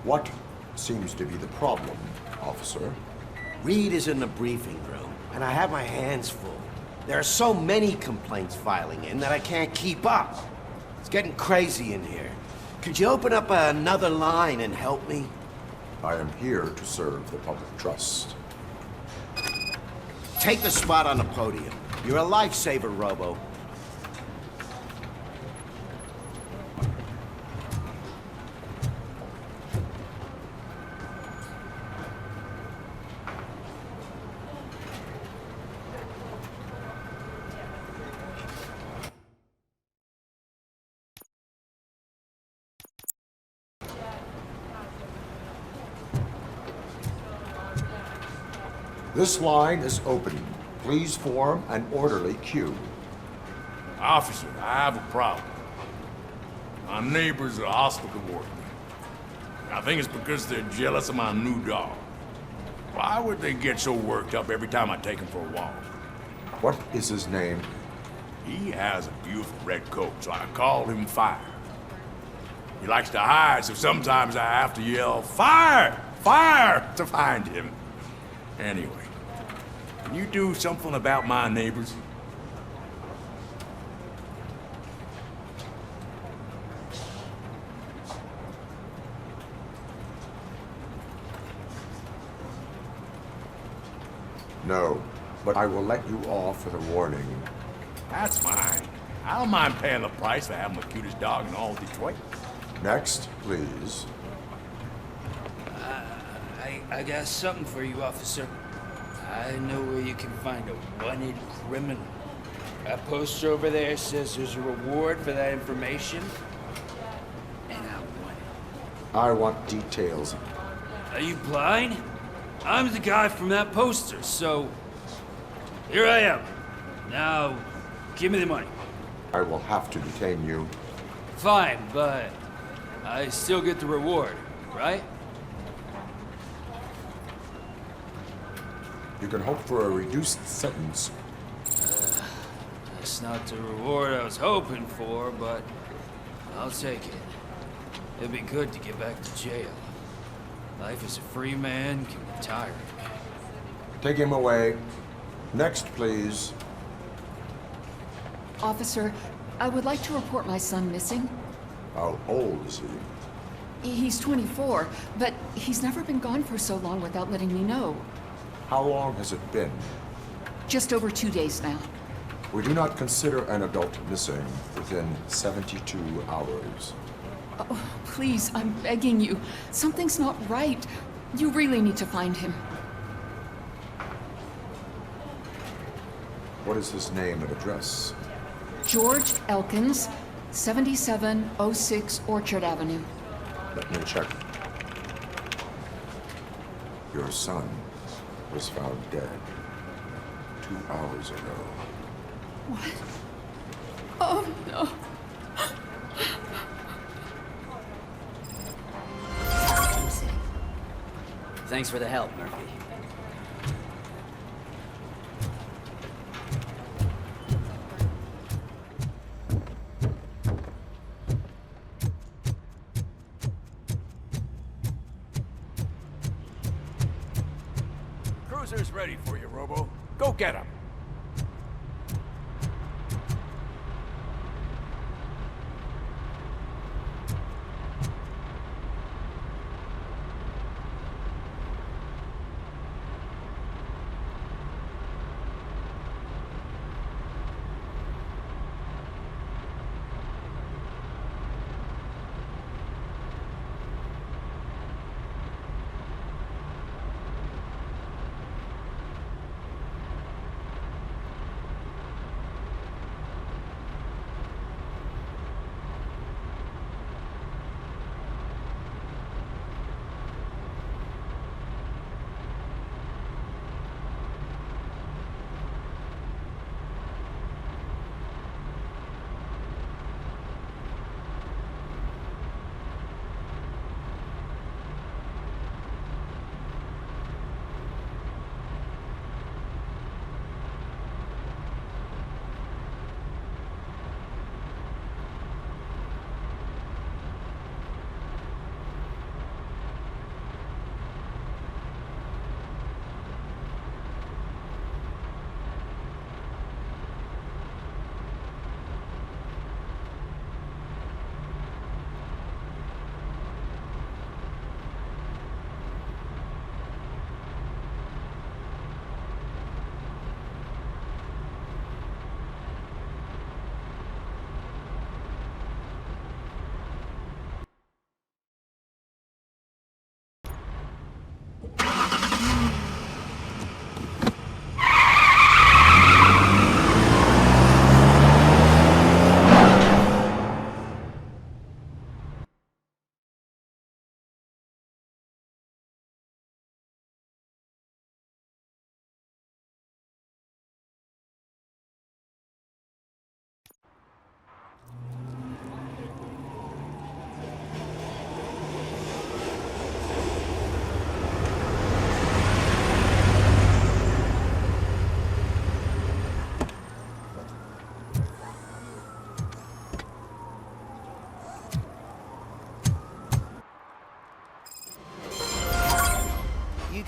What seems to be the problem, officer? Reed is in the briefing room, and I have my hands full. There are so many complaints filing in that I can't keep up. It's getting crazy in here. Could you open up another line and help me? I am here to serve the public trust. Take the spot on the podium. You're a lifesaver, Robo. This line is open. Please form an orderly queue. Officer, I have a problem. My neighbors are hostile toward me. I think it's because they're jealous of my new dog. Why would they get so worked up every time I take him for a walk? What is his name? He has a beautiful red coat, so I call him Fire. He likes to hide, so sometimes I have to yell, "Fire! Fire!" to find him. Anyway, can you do something about my neighbors? No, but I will let you off with a warning. That's fine. I don't mind paying the price for having the cutest dog in all Detroit. Next, please. I got something for you, officer. I know where you can find a wanted criminal. That poster over there says there's a reward for that information, and I want it. I want details. Are you blind? I'm the guy from that poster, so here I am. Now, give me the money. I will have to detain you. Fine, but I still get the reward, right? You can hope for a reduced sentence. That's not the reward I was hoping for, but I'll take it. It'd be good to get back to jail. Life as a free man can be tiring. Take him away. Next, please. Officer, I would like to report my son missing. How old is he? He's 24, but he's never been gone for so long without letting me know. How long has it been? Just over 2 days now. We do not consider an adult missing within 72 hours. Oh, please, I'm begging you. Something's not right. You really need to find him. What is his name and address? George Elkins, 7706 Orchard Avenue. Let me check. Your son was found dead 2 hours ago. What? Oh, no. Thanks for the help, Murphy. Cruiser's ready for you, Robo. Go get him.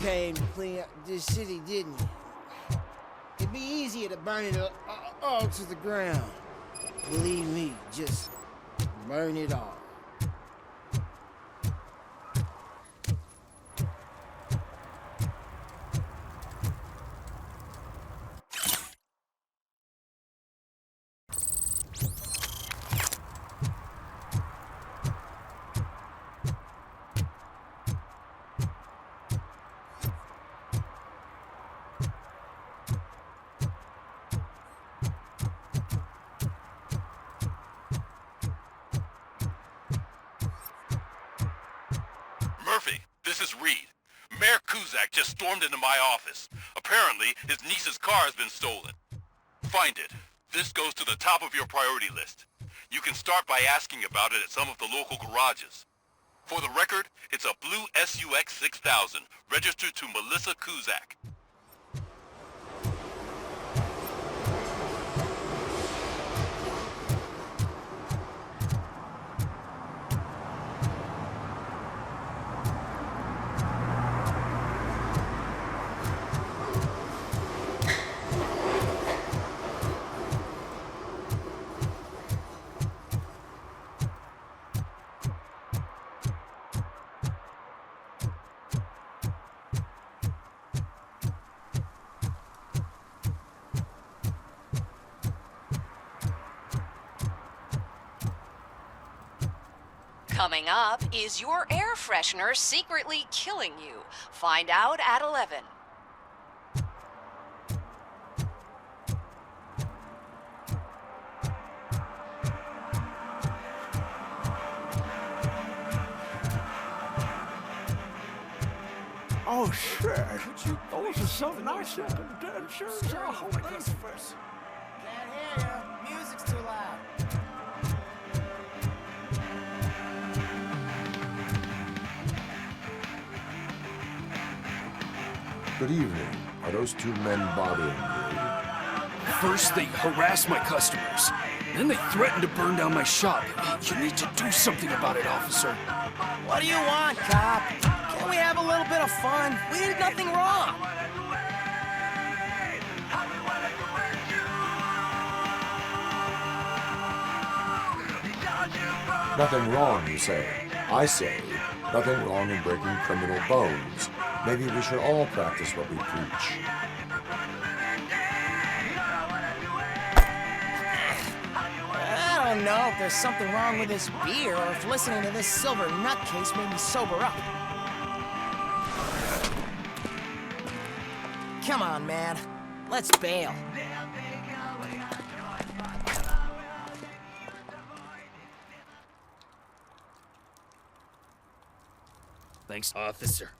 campaign to clean up this city, didn't you? It'd be easier to burn it all to the ground. Believe me, just burn it all. Murphy, this is Reed. Mayor Kuzak just stormed into my office. Apparently, his niece's car has been stolen. Find it. This goes to the top of your priority list. You can start by asking about it at some of the local garages. For the record, it's a blue SUX 6000, registered to Melissa Kuzak. Coming up, is your air freshener secretly killing you? Find out at 11. Oh, shit. Those are some nice looking dead shirts. Oh, my customers. Can't hear you. Music's too loud. Good evening. Are those two men bothering you? First, they harass my customers. Then they threaten to burn down my shop. You need to do something about it, officer. What do you want, cop? Can't we have a little bit of fun? We did nothing wrong. Nothing wrong, you say. I say, nothing wrong in breaking criminal bones. Maybe we should all practice what we preach. I don't know if there's something wrong with this beer or if listening to this silver nutcase made me sober up. Come on, man. Let's bail. Thanks, officer.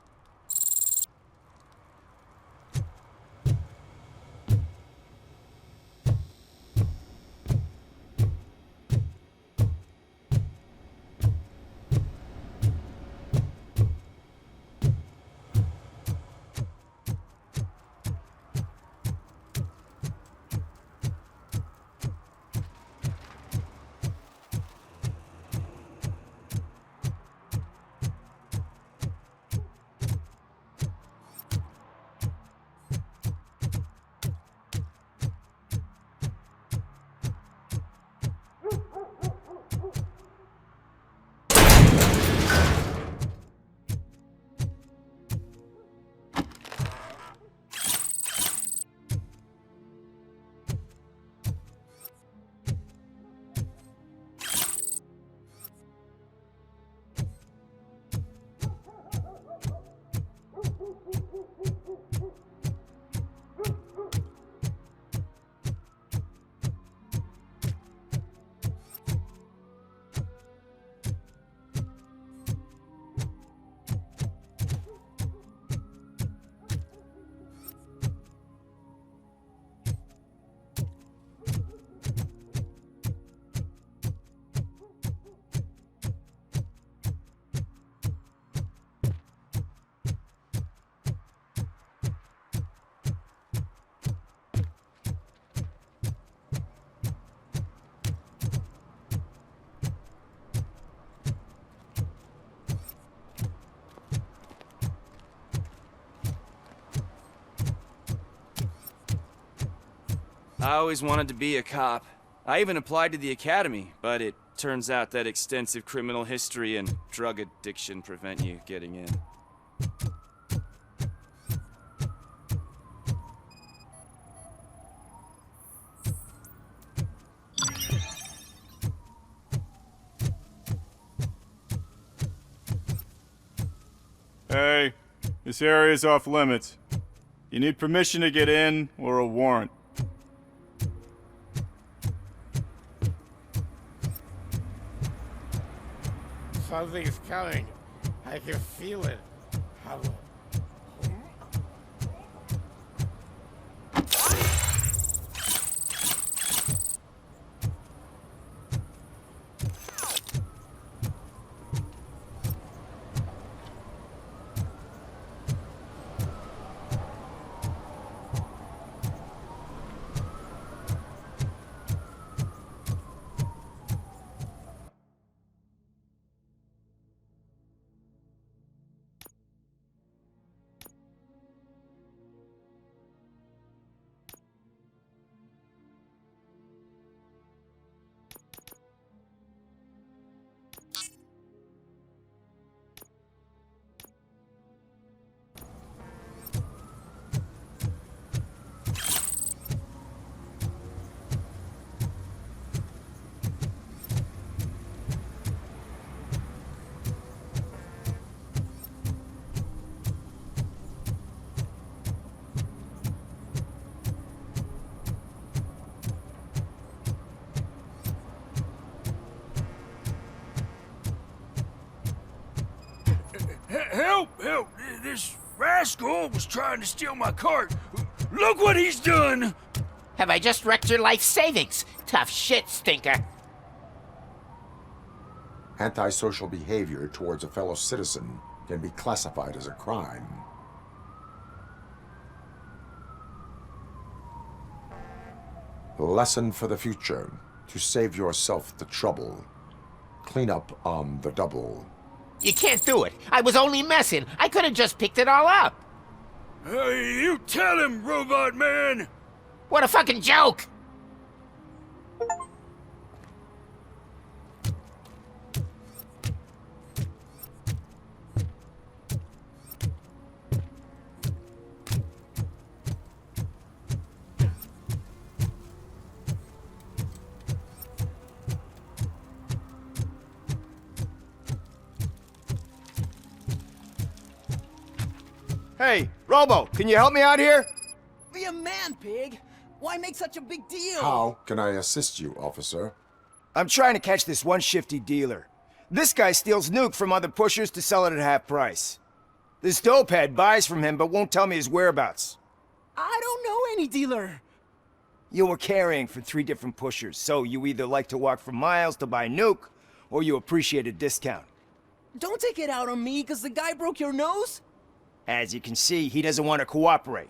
I always wanted to be a cop. I even applied to the academy, but it turns out that extensive criminal history and drug addiction prevent you getting in. Hey, this area's off limits. You need permission to get in or a warrant. Something's coming. I can feel it. Help! Help! This rascal was trying to steal my cart. Look what he's done! Have I just wrecked your life savings? Tough shit, stinker. Antisocial behavior towards a fellow citizen can be classified as a crime. Lesson for the future: to save yourself the trouble. Clean up on the double. You can't do it. I was only messing. I could have just picked it all up. Hey, you tell him, Robot Man! What a fucking joke! Hey, Robo, can you help me out here? Be a man, pig. Why make such a big deal? How can I assist you, officer? I'm trying to catch this one shifty dealer. This guy steals nuke from other pushers to sell it at half price. This dopehead buys from him but won't tell me his whereabouts. I don't know any dealer. You were carrying for 3 different pushers, so you either like to walk for miles to buy nuke, or you appreciate a discount. Don't take it out on me, because the guy broke your nose? As you can see, he doesn't want to cooperate.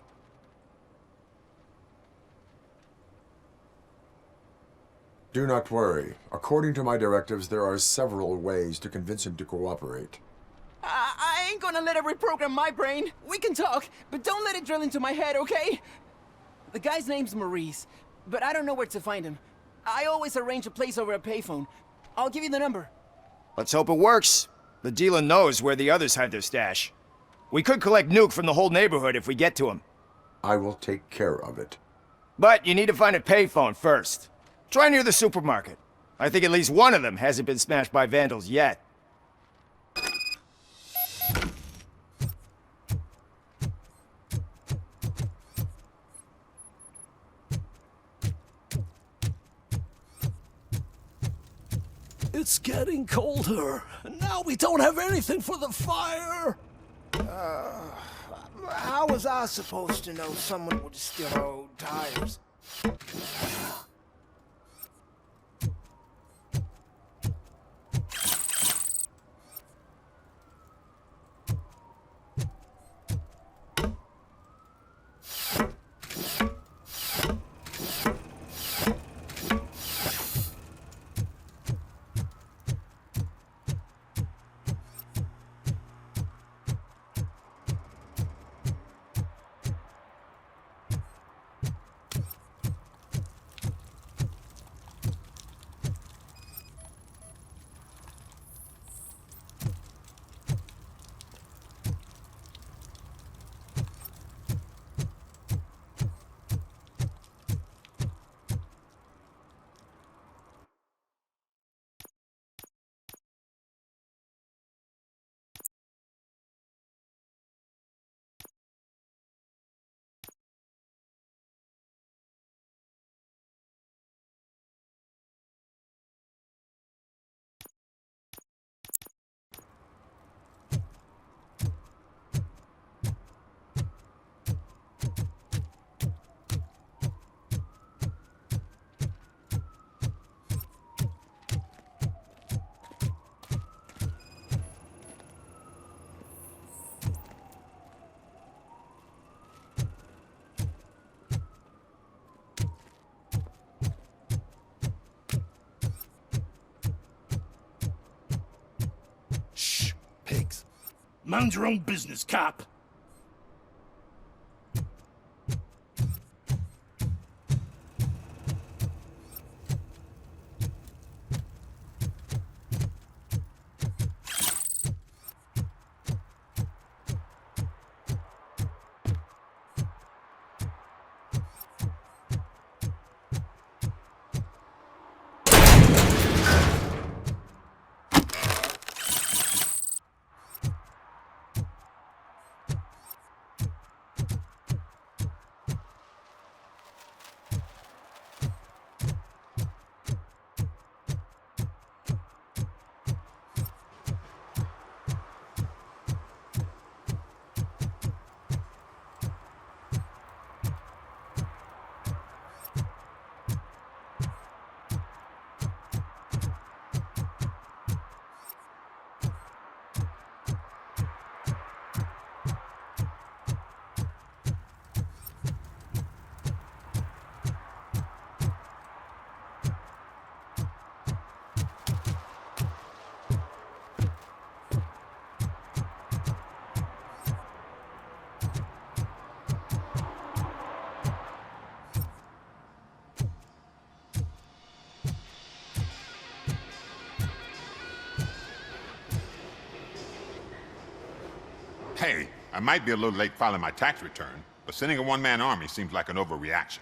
Do not worry. According to my directives, there are several ways to convince him to cooperate. I ain't gonna let it reprogram my brain. We can talk, but don't let it drill into my head, okay? The guy's name's Maurice, but I don't know where to find him. I always arrange a place over a payphone. I'll give you the number. Let's hope it works. The dealer knows where the others hide their stash. We could collect nuke from the whole neighborhood if we get to him. I will take care of it. But you need to find a payphone first. Try near the supermarket. I think at least one of them hasn't been smashed by vandals yet. It's getting colder. Now we don't have anything for the fire. How was I supposed to know someone would steal our old tires? Mind your own business, cop. Hey, I might be a little late filing my tax return, but sending a one-man army seems like an overreaction.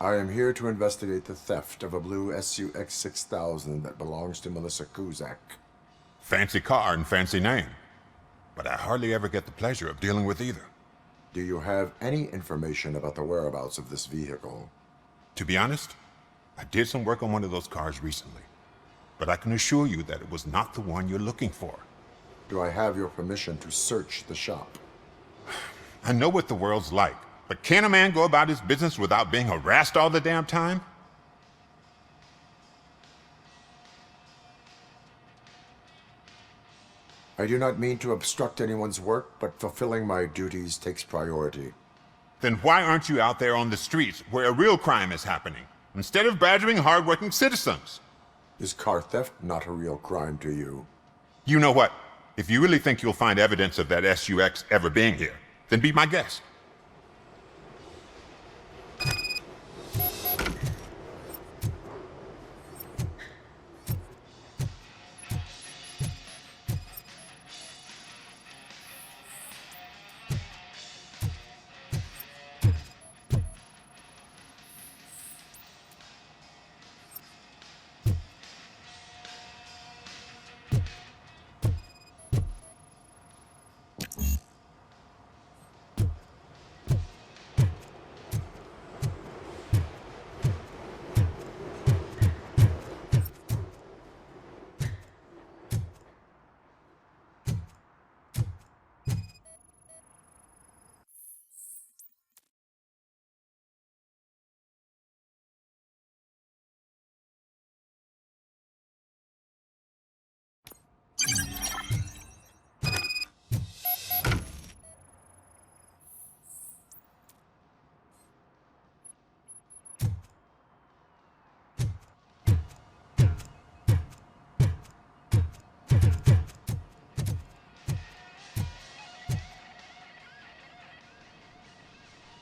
I am here to investigate the theft of a blue SUX 6000 that belongs to Melissa Kuzak. Fancy car and fancy name. But I hardly ever get the pleasure of dealing with either. Do you have any information about the whereabouts of this vehicle? To be honest, I did some work on one of those cars recently. But I can assure you that it was not the one you're looking for. Do I have your permission to search the shop? I know what the world's like, but can a man go about his business without being harassed all the damn time? I do not mean to obstruct anyone's work, but fulfilling my duties takes priority. Then why aren't you out there on the streets where a real crime is happening, instead of badgering hard-working citizens? Is car theft not a real crime to you? You know what? If you really think you'll find evidence of that SUX ever being here, then be my guest.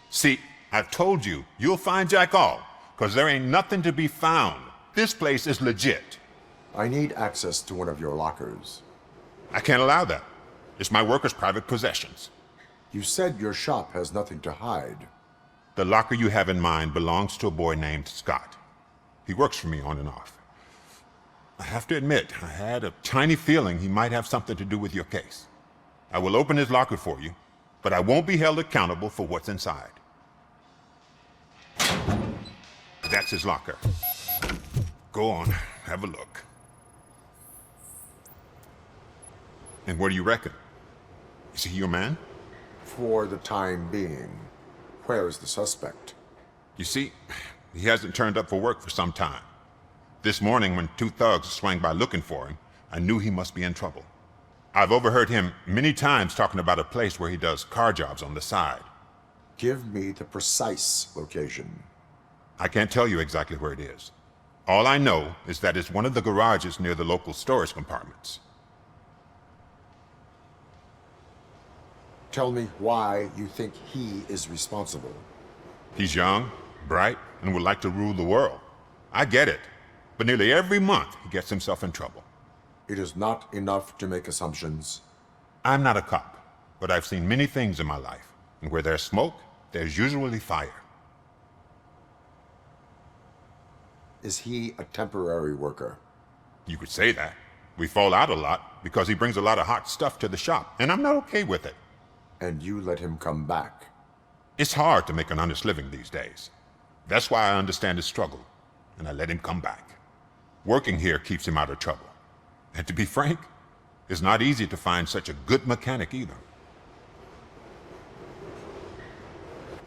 See, I've told you, you'll find Jack all, because there ain't nothing to be found. This place is legit. I need access to one of your lockers. I can't allow that. It's my workers' private possessions. You said your shop has nothing to hide. The locker you have in mind belongs to a boy named Scott. He works for me on and off. I have to admit, I had a tiny feeling he might have something to do with your case. I will open his locker for you, but I won't be held accountable for what's inside. That's his locker. Go on, have a look. And what do you reckon? Is he your man? For the time being. Where is the suspect? You see, he hasn't turned up for work for some time. This morning, when two thugs swang by looking for him, I knew he must be in trouble. I've overheard him many times talking about a place where he does car jobs on the side. Give me the precise location. I can't tell you exactly where it is. All I know is that it's one of the garages near the local storage compartments. Tell me why you think he is responsible. He's young, bright, and would like to rule the world. I get it. But nearly every month, he gets himself in trouble. It is not enough to make assumptions. I'm not a cop, but I've seen many things in my life. And where there's smoke, there's usually fire. Is he a temporary worker? You could say that. We fall out a lot because he brings a lot of hot stuff to the shop, and I'm not okay with it. And you let him come back? It's hard to make an honest living these days. That's why I understand his struggle, and I let him come back. Working here keeps him out of trouble. And to be frank, it's not easy to find such a good mechanic either.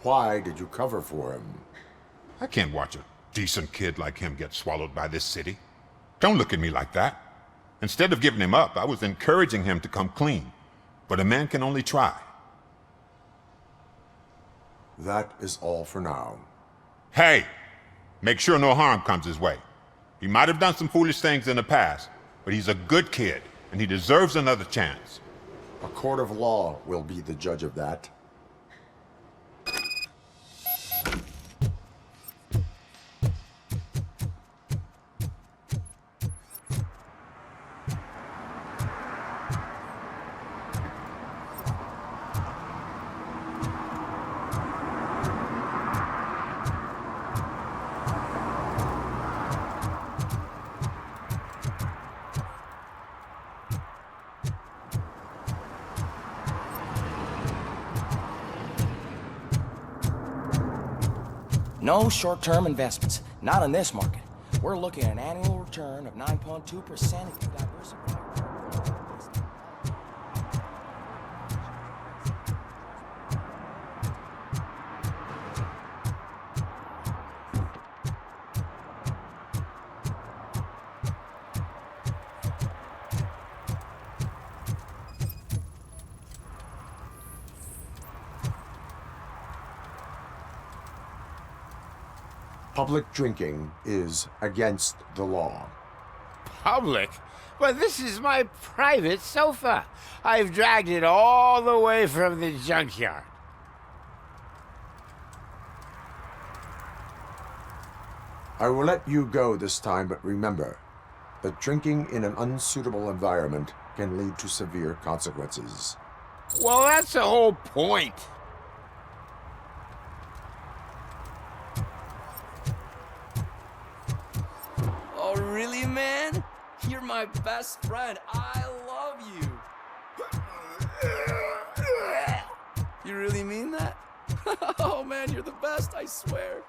Why did you cover for him? I can't watch a decent kid like him get swallowed by this city. Don't look at me like that. Instead of giving him up, I was encouraging him to come clean. But a man can only try. That is all for now. Hey! Make sure no harm comes his way. He might have done some foolish things in the past, but he's a good kid, and he deserves another chance. A court of law will be the judge of that. No short-term investments, not in this market. We're looking at an annual return of 9.2% if you diversify. Public drinking is against the law. Public? But this is my private sofa. I've dragged it all the way from the junkyard. I will let you go this time, but remember that drinking in an unsuitable environment can lead to severe consequences. Well, that's the whole point. Oh, really, man? You're my best friend. I love you. You really mean that? Oh, man, you're the best, I swear.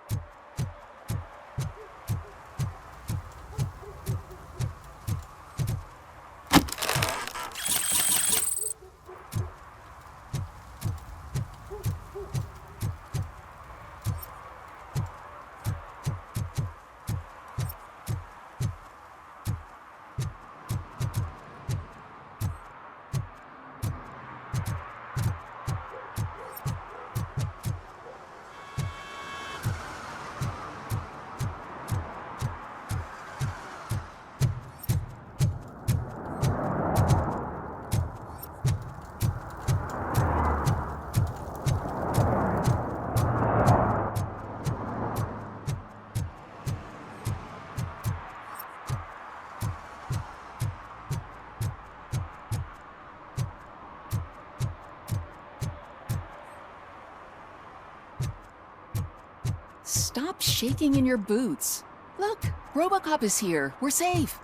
Stop shaking in your boots. Look, Robocop is here. We're safe.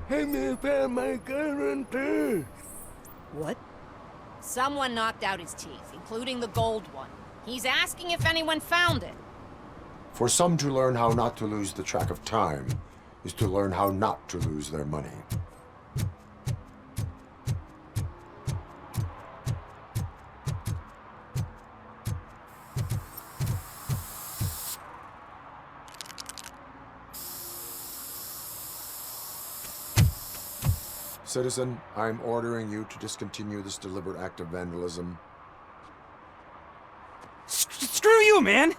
Hey, me found my guarantee. What? Someone knocked out his teeth, including the gold one. He's asking if anyone found it. For some to learn how not to lose the track of time is to learn how not to lose their money. Citizen, I'm ordering you to discontinue this deliberate act of vandalism. Screw you, man!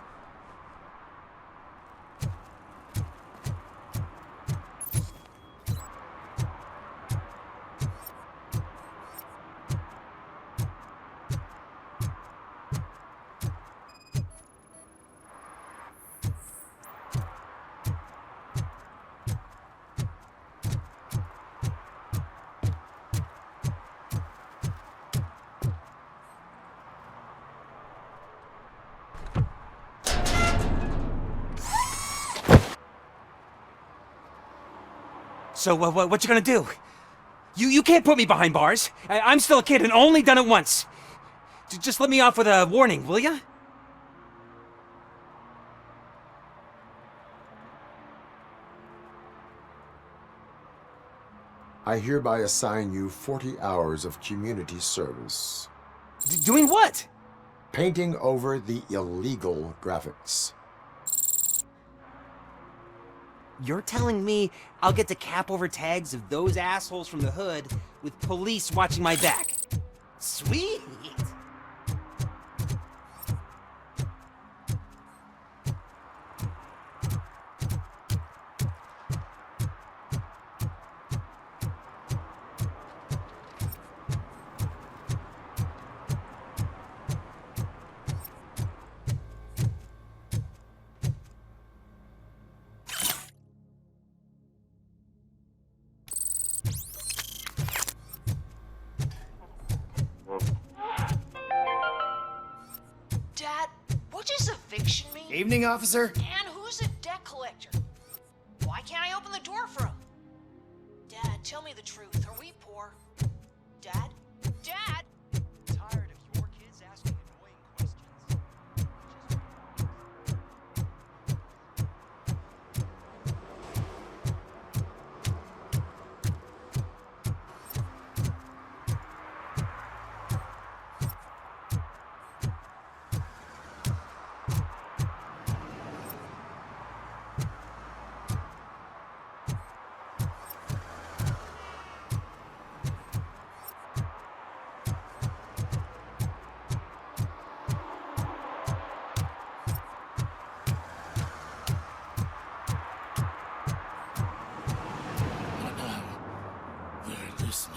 So, what you gonna do? You can't put me behind bars. I'm still a kid and only done it once. Just let me off with a warning, will ya? I hereby assign you 40 hours of community service. Doing what? Painting over the illegal graphics. You're telling me I'll get to cap over tags of those assholes from the hood with police watching my back? Sweet! Dad, what does eviction mean? Evening, officer. And who's a debt collector? Why can't I open the door for him? Dad, tell me the truth. Are we poor? Dad? Dad? Tired of your kids asking annoying questions. They're listening.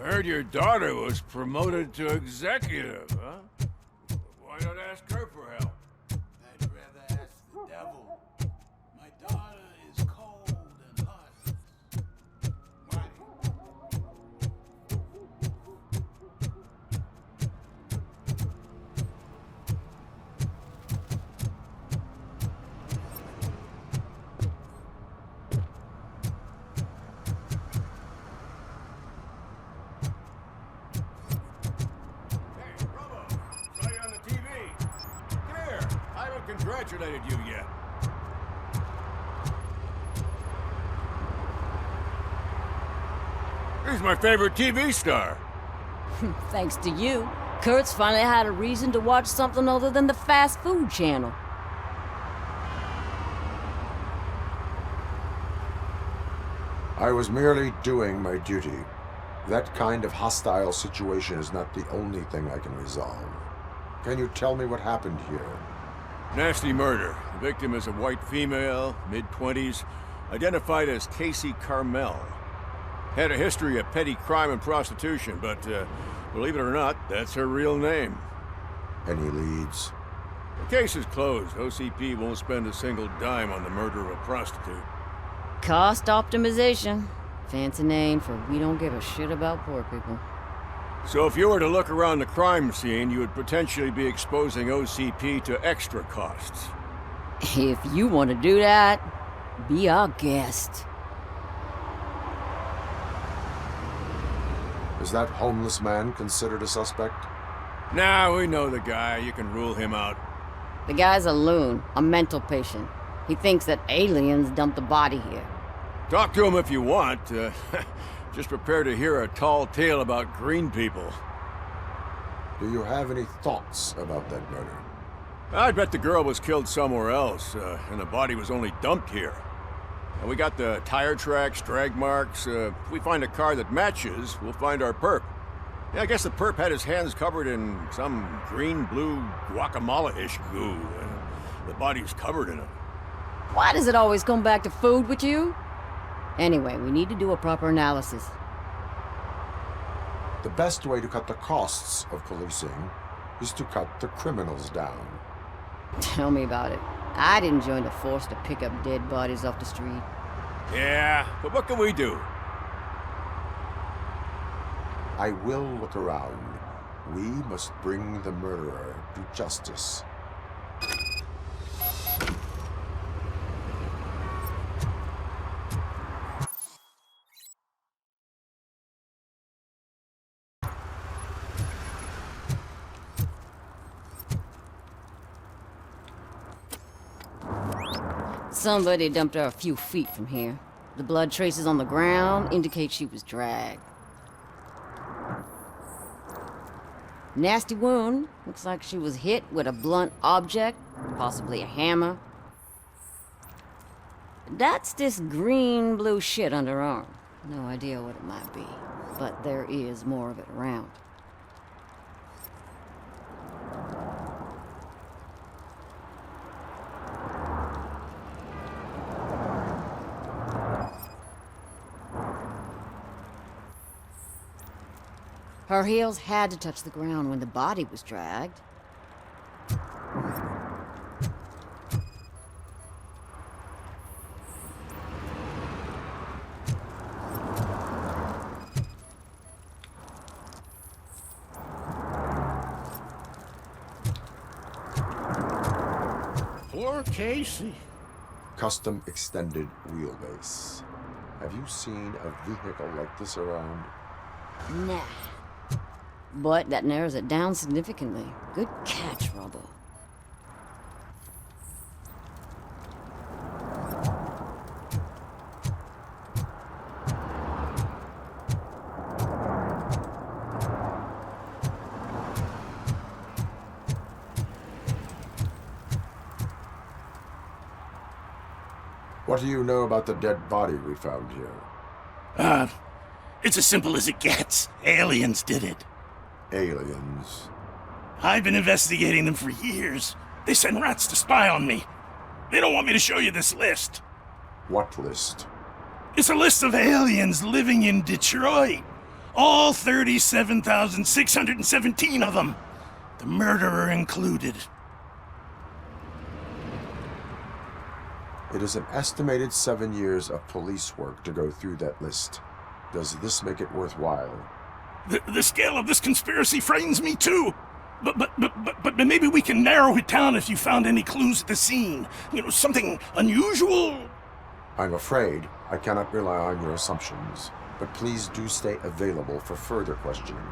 I heard your daughter was promoted to executive, huh? Why not ask her for help? I'd rather ask the devil. My daughter is cold and heartless. Why? Hey, Robo! Saw you on the TV. Come here. I haven't congratulated you yet. He's my favorite TV star. Thanks to you, Kurt's finally had a reason to watch something other than the fast food channel. I was merely doing my duty. That kind of hostile situation is not the only thing I can resolve. Can you tell me what happened here? Nasty murder. The victim is a white female, mid-20s, identified as Casey Carmel. Had a history of petty crime and prostitution, but believe it or not, that's her real name. Any leads? The case is closed. OCP won't spend a single dime on the murder of a prostitute. Cost optimization. Fancy name for we don't give a shit about poor people. So if you were to look around the crime scene, you would potentially be exposing OCP to extra costs. If you want to do that, be our guest. Is that homeless man considered a suspect? Nah, we know the guy. You can rule him out. The guy's a loon, a mental patient. He thinks that aliens dumped the body here. Talk to him if you want. Just prepare to hear a tall tale about green people. Do you have any thoughts about that murder? I bet the girl was killed somewhere else, and the body was only dumped here. And we got the tire tracks, drag marks. If we find a car that matches, we'll find our perp. Yeah, I guess the perp had his hands covered in some green-blue guacamole-ish goo. The body was covered in it. Why does it always come back to food with you? Anyway, we need to do a proper analysis. The best way to cut the costs of policing is to cut the criminals down. Tell me about it. I didn't join the force to pick up dead bodies off the street. Yeah, but what can we do? I will look around. We must bring the murderer to justice. Somebody dumped her a few feet from here. The blood traces on the ground indicate she was dragged. Nasty wound. Looks like she was hit with a blunt object, possibly a hammer. That's this green-blue shit under her arm. No idea what it might be, but there is more of it around. Her heels had to touch the ground when the body was dragged. Poor Casey. Custom extended wheelbase. Have you seen a vehicle like this around? Nah. But that narrows it down significantly. Good catch, Robo. What do you know about the dead body we found here? It's as simple as it gets. Aliens did it. Aliens? I've been investigating them for years. They send rats to spy on me. They don't want me to show you this list. What list? It's a list of aliens living in Detroit. All 37,617 of them. The murderer included. It is an estimated 7 years of police work to go through that list. Does this make it worthwhile? The scale of this conspiracy frightens me too. But maybe we can narrow it down if you found any clues at the scene. You know, something unusual. I'm afraid I cannot rely on your assumptions, but please do stay available for further questioning.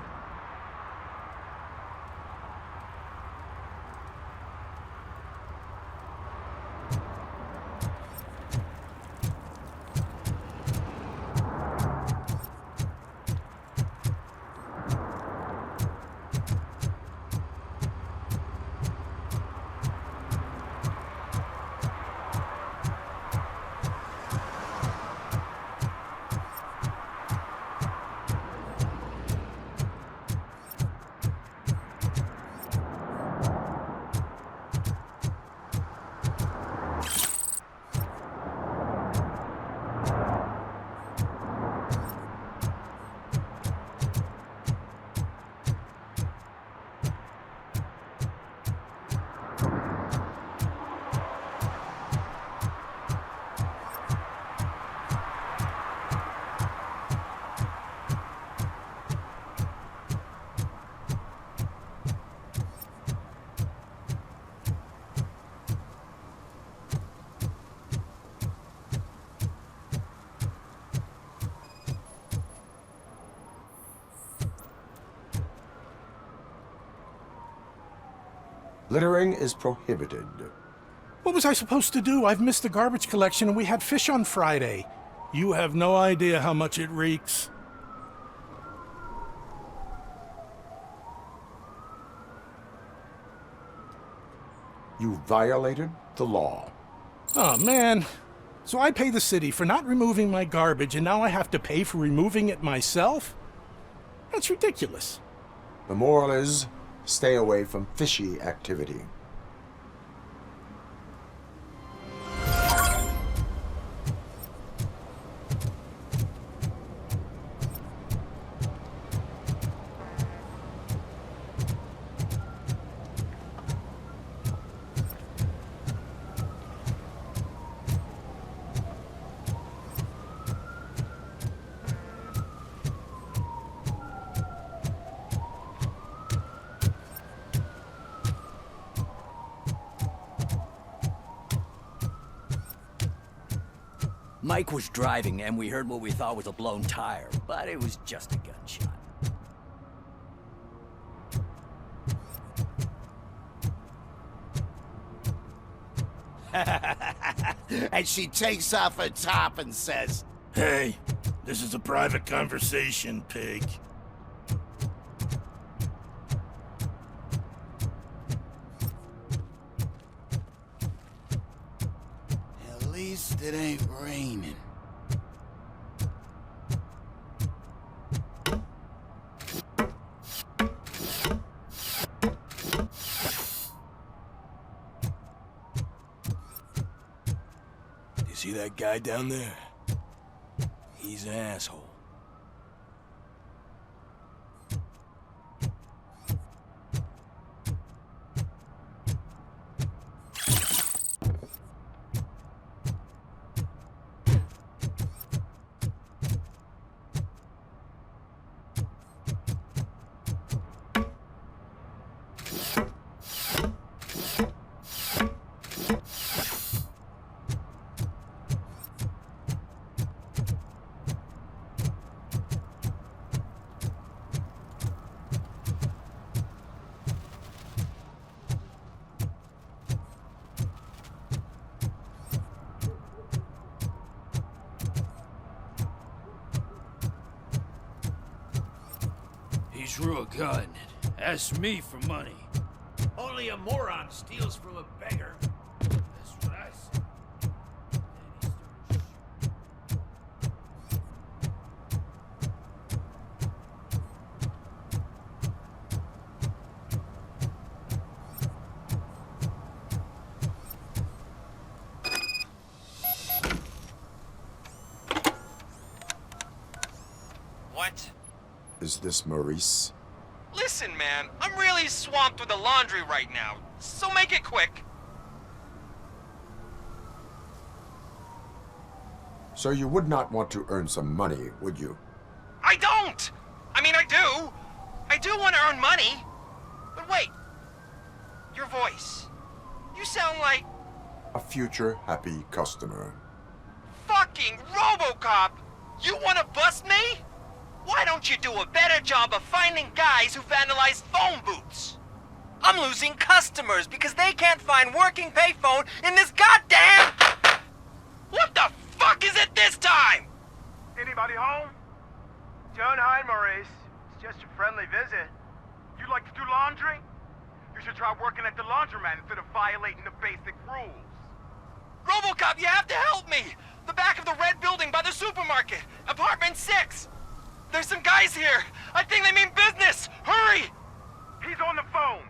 Littering is prohibited. What was I supposed to do? I've missed the garbage collection and we had fish on Friday. You have no idea how much it reeks. You violated the law. Oh, man. So I pay the city for not removing my garbage, and now I have to pay for removing it myself? That's ridiculous. The moral is, stay away from fishy activity. Mike was driving, and we heard what we thought was a blown tire, but it was just a gunshot. And she takes off her top and says, "Hey, this is a private conversation, pig." At least it ain't raining. You see that guy down there? He's an asshole. He's real good. Ask me for money. Only a moron steals from a beggar. That's what I said. What? Is this Maurice? Listen, man, I'm really swamped with the laundry right now, so make it quick. So you would not want to earn some money, would you? I don't! I mean, I do. I do want to earn money. But wait. Your voice. You sound like... A future happy customer. fucking Robocop! You want to bust me? Why don't you do a better job of finding guys who vandalize phone booths? I'm losing customers because they can't find working payphone in this goddamn... What the fuck is it this time? Anybody home? Don't hide, Maurice. It's just a friendly visit. You like to do laundry? You should try working at the laundromat instead of violating the basic rules. Robocop, you have to help me! The back of the red building by the supermarket. Apartment 6. There's some guys here. I think they mean business. Hurry! He's on the phone.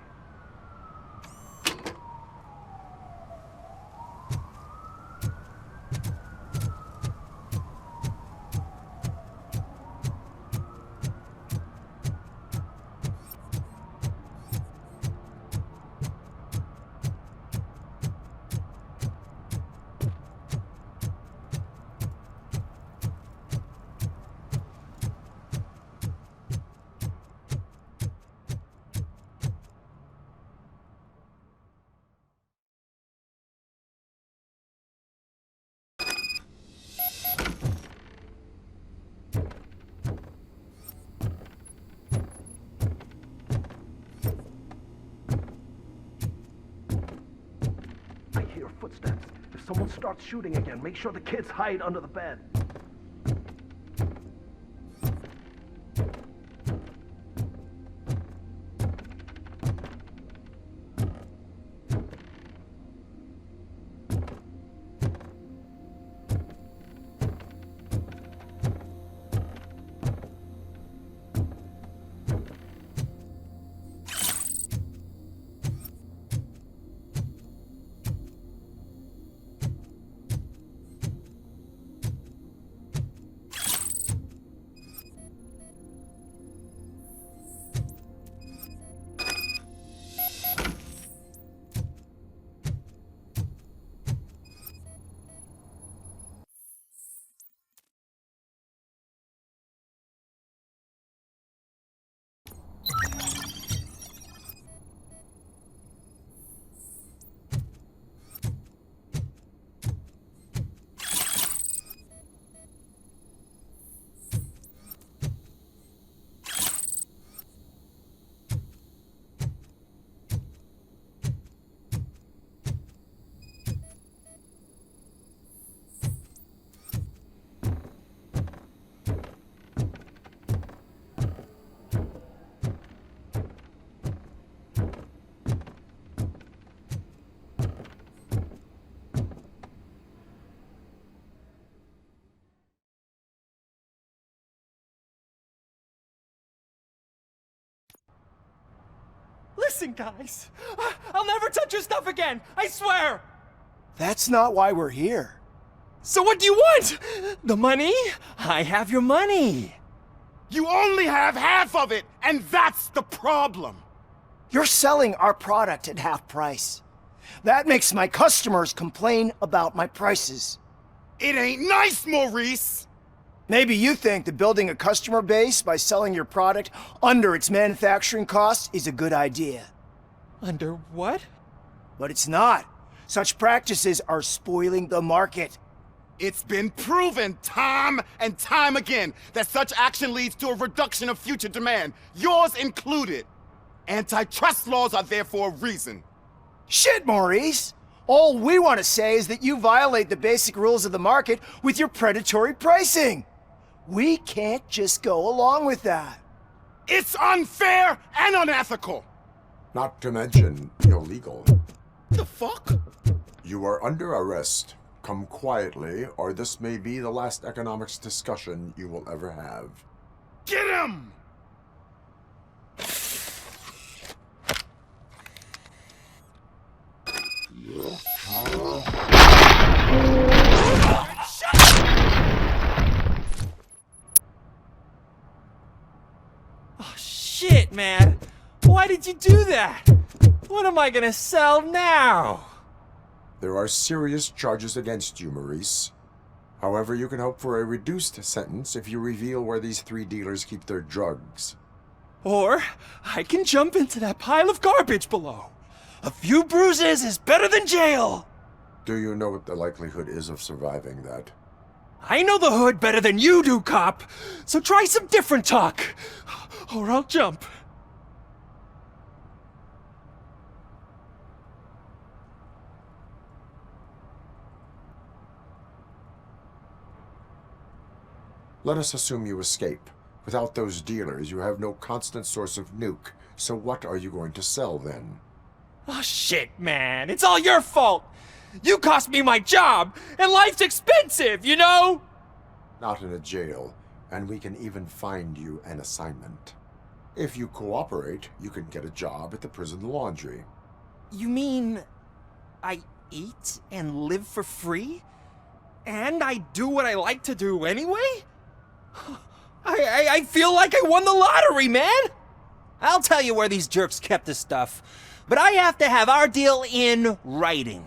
hear footsteps. If someone starts shooting again, make sure the kids hide under the bed. Listen, guys. I'll never touch your stuff again. I swear. That's not why we're here. So what do you want? The money? I have your money. You only have half of it, and that's the problem. You're selling our product at half price. That makes my customers complain about my prices. It ain't nice, Maurice! Maybe you think that building a customer base by selling your product under its manufacturing costs is a good idea. Under what? But it's not. Such practices are spoiling the market. It's been proven time and time again that such action leads to a reduction of future demand, yours included. Antitrust laws are there for a reason. Shit, Maurice! All we want to say is that you violate the basic rules of the market with your predatory pricing. We can't just go along with that. It's unfair and unethical! Not to mention illegal. The fuck? You are under arrest. Come quietly, or this may be the last economics discussion you will ever have. Get him! Oh, shit, man. Why did you do that? What am I gonna sell now? There are serious charges against you, Maurice. However, you can hope for a reduced sentence if you reveal where these 3 dealers keep their drugs. Or I can jump into that pile of garbage below. A few bruises is better than jail. Do you know what the likelihood is of surviving that? I know the hood better than you do, cop. So try some different talk, or I'll jump. Let us assume you escape. Without those dealers, you have no constant source of nuke. So what are you going to sell then? Oh shit, man. It's all your fault. You cost me my job, and life's expensive, you know? Not in a jail, and we can even find you an assignment. If you cooperate, you can get a job at the prison laundry. You mean I eat and live for free? And I do what I like to do anyway? I feel like I won the lottery, man! I'll tell you where these jerks kept the stuff, but I have to have our deal in writing.